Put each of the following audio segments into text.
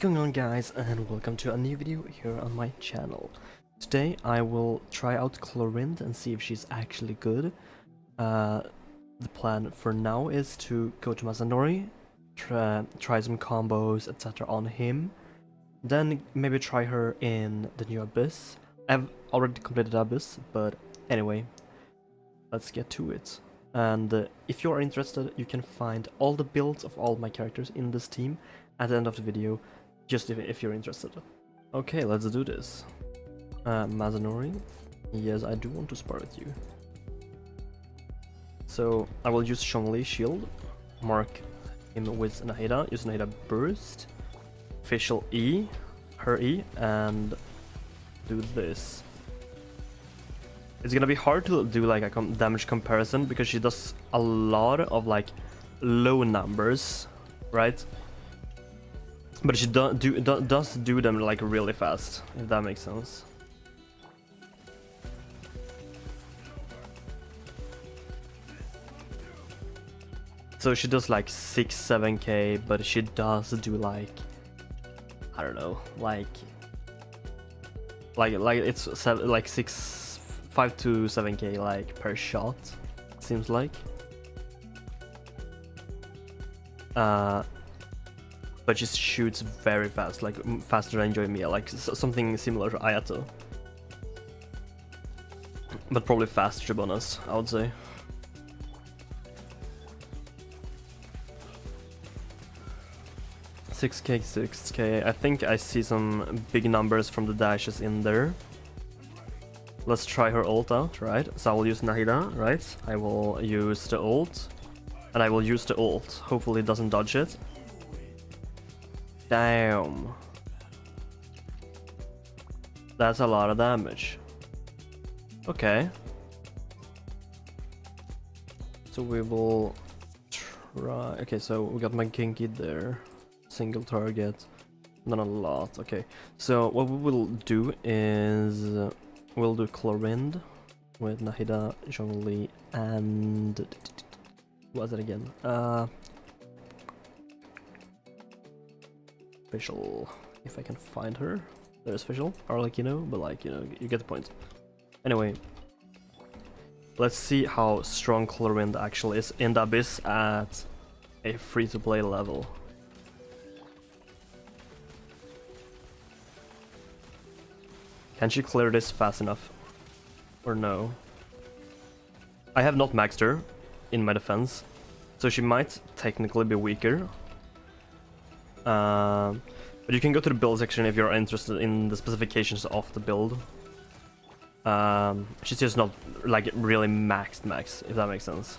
going on, guys, and welcome to a new video here on my channel. Today I will try out Clorinde and see if she's actually good. The plan for now is to go to Masanori, try some combos etc on him, then maybe try her in the new Abyss. I've already completed Abyss, but anyway, let's get to it. And if you're interested, you can find all the builds of all my characters in this team at the end of the video, just if you're interested. Okay, let's do this. Masanori, yes, I do want to spar with you. So I will use Zhongli shield, mark him with Nahida, use Nahida burst, Fischl E, her E, and do this. It's gonna be hard to do like a damage comparison because she does a lot of like low numbers, right? But she does do them like really fast, if that makes sense. So she does like 6-7k, but she does do like, I don't know, like it's like 5 to 7k like per shot, it seems like. But she shoots very fast, like faster than Joymia, like something similar to Ayato. But probably faster bonus, I would say. $6k. I think I see some big numbers from the dashes in there. Let's try her ult out, right? So I will use Nahida, right? I will use the ult. And I will use the ult. Hopefully it doesn't dodge it. Damn. That's a lot of damage. Okay. So we will try... Okay, so we got my Genki there. Single target. Not a lot. Okay. So what we will do is... we'll do Clorinde with Nahida, Zhongli, and... what was it again? Fischl, if I can find her. There's Fischl, or like, you know, but like, you know, you get the point. Anyway, let's see how strong Clorinde actually is in the Abyss at a free-to-play level. Can she clear this fast enough? Or no? I have not maxed her, in my defense, so she might technically be weaker. But you can go to the build section if you're interested in the specifications of the build. She's just not like really maxed, if that makes sense.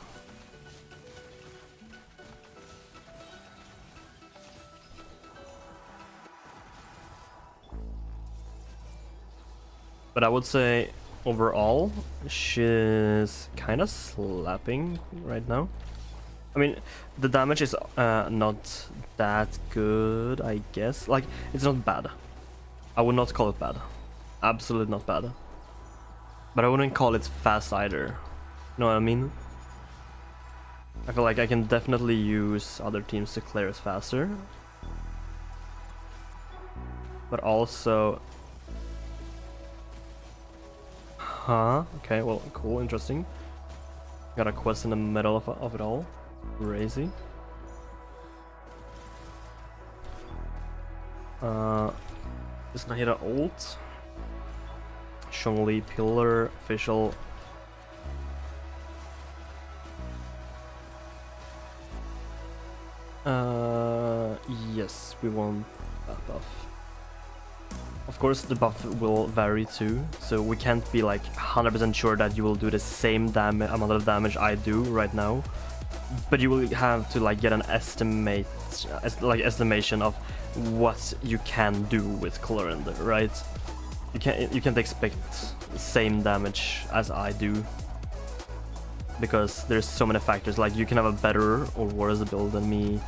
But I would say overall she's kind of slapping right now. I mean, the damage is not that good, I guess. Like, it's not bad. I would not call it bad. Absolutely not bad. But I wouldn't call it fast either. You know what I mean? I feel like I can definitely use other teams to clear it faster. But also... Huh? Okay, well, cool, interesting. Got a quest in the middle of it all. Crazy. Is Nahida ult? Zhongli pillar, Fischl. Yes, we want that buff. Of course, the buff will vary too, so we can't be like 100% sure that you will do the same amount of damage I do right now. But you will have to like get an estimation of what you can do with Clorinde, right? You can't expect the same damage as I do, because there's so many factors. Like, you can have a better or worse build than me.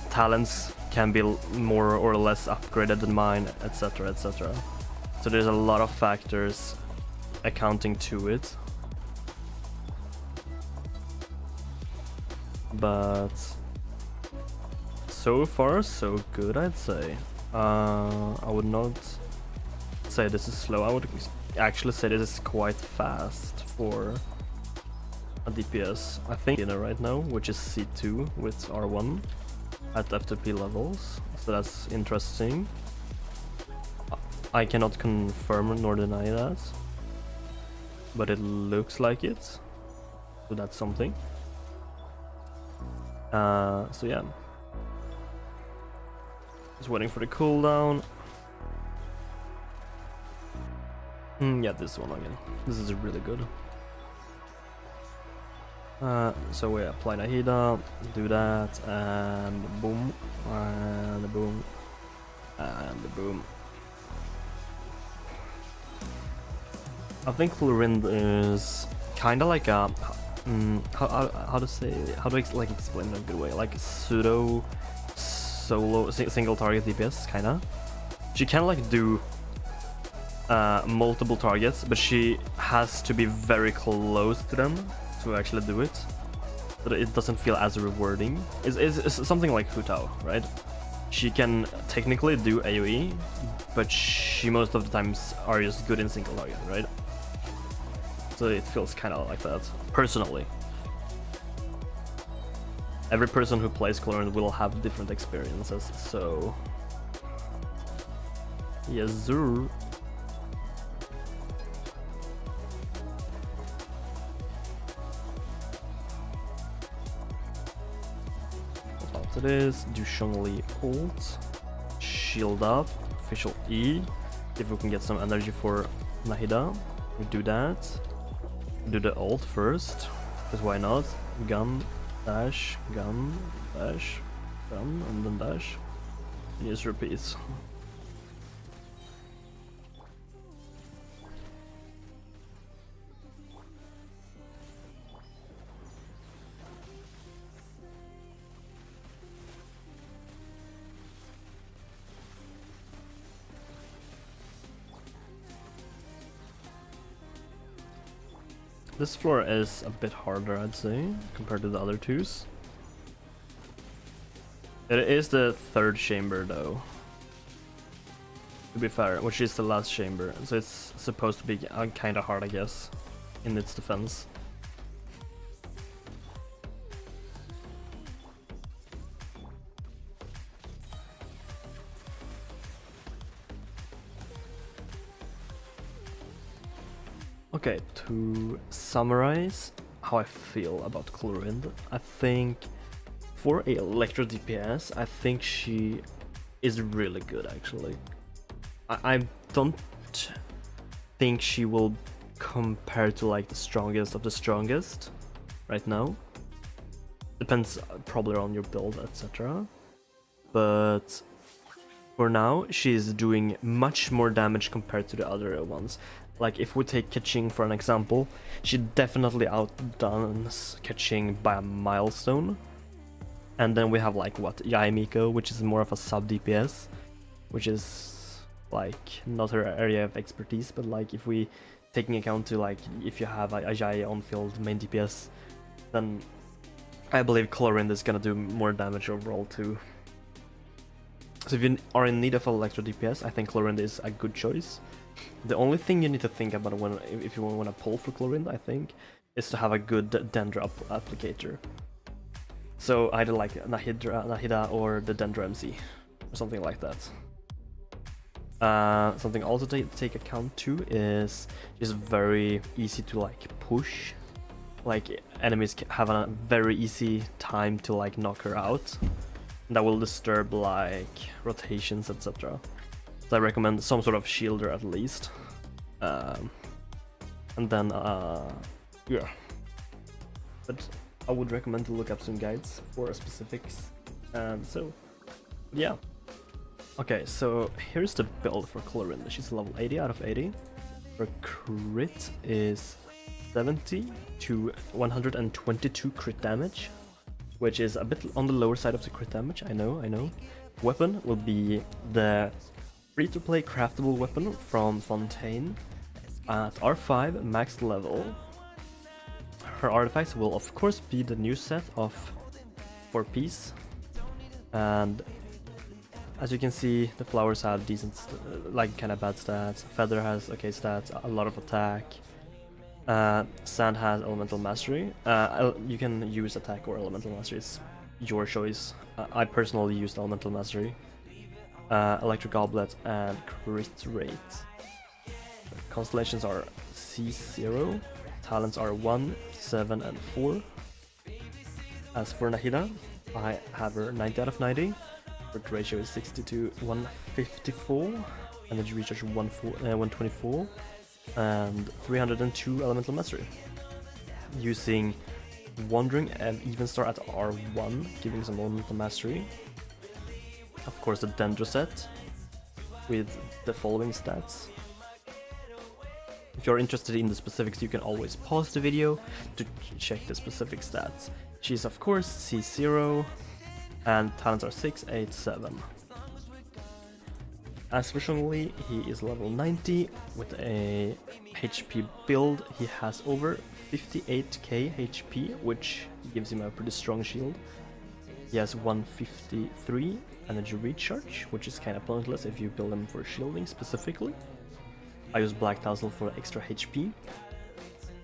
Talents can be more or less upgraded than mine, etc, etc. So there's a lot of factors accounting to it. But so far so good, I'd say. I would not say this is slow. I would actually say this is quite fast for a DPS. I think right now, which is C2 with R1 at FTP levels, so that's interesting. I cannot confirm nor deny that, but it looks like it, so that's something. So yeah, just waiting for the cooldown. Yeah, this one again. This is really good. So we apply Nahida, do that, and boom, and boom, and boom. I think Clorinde is kind of like a how to explain it in a good way, like pseudo solo single target DPS kinda. She can like do multiple targets, but she has to be very close to them to actually do it, but it doesn't feel as rewarding. It's something like Hu Tao, right? She can technically do AoE, but she most of the times are just good in single target, right? So it feels kind of like that, personally. Every person who plays Clorinde will have different experiences, so... Yes, sir. After this, do Zhongli ult, shield up, Fischl E, if we can get some energy for Nahida, we do that. Do the ult first, because why not? Gun, dash, gun, dash, gun, and then dash. And just repeats. This floor is a bit harder, I'd say, compared to the other twos. It is the third chamber, though, to be fair, which is the last chamber, so it's supposed to be kind of hard, I guess, in its defense. Okay, to summarize how I feel about Clorinde, I think for a electro DPS, I think she is really good actually. I don't think she will compare to like the strongest of the strongest right now. Depends probably on your build, etc. But for now, she's doing much more damage compared to the other ones. Like if we take Keqing for an example, she definitely outdoes Keqing by a milestone. And then we have like what, Yaemiko, which is more of a sub DPS, which is like not her area of expertise, but like if we taking account to like if you have a Yae on field main DPS, then I believe Clorinde is gonna do more damage overall too. So if you are in need of an electro DPS, I think Clorinde is a good choice. The only thing you need to think about if you want to pull for Clorinde, I think, is to have a good Dendra applicator. So either like Nahida or the Dendra MC, or something like that. Something also to take account to is just very easy to like push. Like enemies have a very easy time to like knock her out. That will disturb like rotations, etc. So I recommend some sort of shielder at least. And then yeah. But I would recommend to look up some guides for specifics. So yeah. Okay, so here's the build for Clorinde. She's level 80 out of 80. Her crit is 70 to 122 crit damage, which is a bit on the lower side of the crit damage, I know. Weapon will be the free-to-play craftable weapon from Fontaine at R5 max level. Her artifacts will of course be the new set of 4 piece And as you can see, the flowers have decent, like kind of bad stats. Feather has okay stats, a lot of attack. Sand has elemental mastery. You can use attack or elemental mastery, it's your choice. I personally used elemental mastery. Electric goblet and crit rate. Constellations are C0. Talents are 1, 7, and 4. As for Nahida, I have her 90 out of 90. Crit ratio is 60 to 154. Energy recharge 124. And 302 elemental mastery. Using Wandering and Even Star at R1, giving some elemental mastery. Of course, the Dendro set with the following stats. If you're interested in the specifics, you can always pause the video to check the specific stats. She's of course C0 and talents are 6, 8, 7. As for Zhongli, he is level 90 with a HP build. He has over 58k HP, which gives him a pretty strong shield. He has 153 energy recharge, which is kind of pointless if you build him for shielding specifically. I use Black Tassel for extra HP.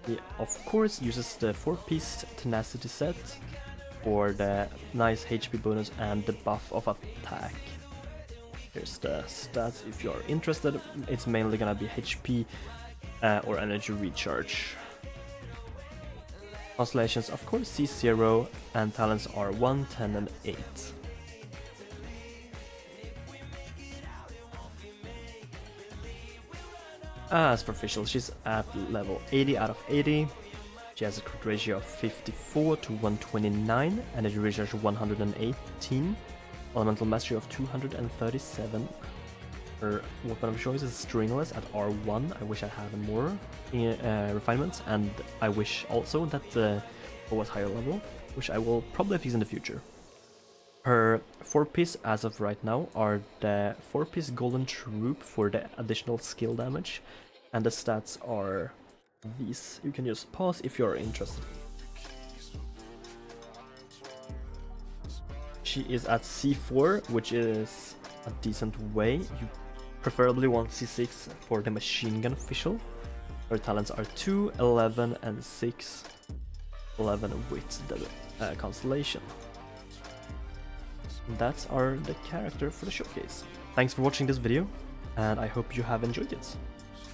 He of course uses the 4-piece tenacity set for the nice HP bonus and the buff of attack. Here's the stats if you're interested. It's mainly gonna be HP or energy recharge. Constellations of course C0 and talents are 1, 10 and 8. As for Fischl, she's at level 80 out of 80. She has a crit ratio of 54 to 129, energy recharge 118, elemental mastery of 237. Her weapon of choice is stringless at R1. I wish I had more refinements, and I wish also that it was higher level, which I will probably fix in the future. Her 4-piece as of right now are the 4-piece golden troop for the additional skill damage, and the stats are these. You can just pause if you're interested. She is at C4, which is a decent way. You preferably want C6 for the machine gun Fischl. Her talents are 2, 11 and 6. 11 with the constellation. That's the character for the showcase. Thanks for watching this video, and I hope you have enjoyed it.